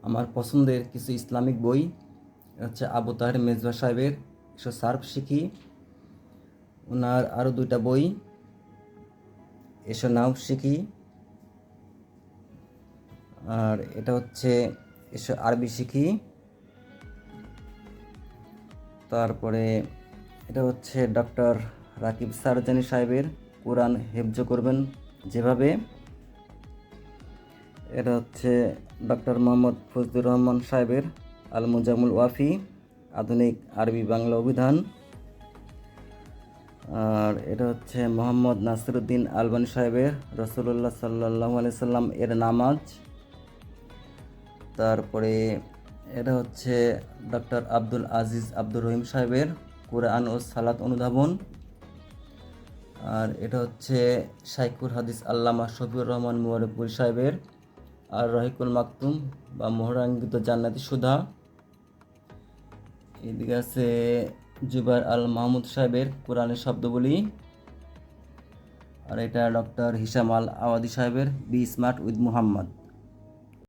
আমার পছন্দের কিছু ইসলামিক বই হচ্ছে আবু তাহের মেজবা সাহেবের এসব সার্ফ শিখি। ওনার আরও দুইটা বই এসব নাও শিখি। আর এটা হচ্ছে এসব আরবি শিখি। তারপরে এটা হচ্ছে ডক্টর রাকিব সারজানি সাহেবের কোরআন হেফজ করবেন যেভাবে। এটা হচ্ছে ডক্টর মোহাম্মদ ফজলুর রহমান সাহেবের আল মুজামুল ওয়াফি আধুনিক আরবি বাংলা অভিধান। আর এটা হচ্ছে মোহাম্মদ নাসিরুদ্দিন আলবানী সাহেবের রসুল্লাহ সাল্লাল্লাহু আলাইহি সাল্লাম এর নামাজ। তারপরে এটা হচ্ছে ডক্টর আব্দুল আজিজ আব্দুর রহিম সাহেবের কোরআন ও সালাত অনুধাবন। আর এটা হচ্ছে শাইখুল হাদিস আল্লামা শফিউর রহমান মুবারকপুরী সাহেবের আর রহিকুল মাকতুম বা মোহরাঙ্কিত জান্নাতি সুধা। এদিকে আছে জুবাইর আল মাহমুদ সাহেবের কোরআনের শব্দবলী। আর এটা ডক্টর হিশাম আল আওয়াদি সাহেবের বি স্মার্ট উইথ মুহাম্মদ।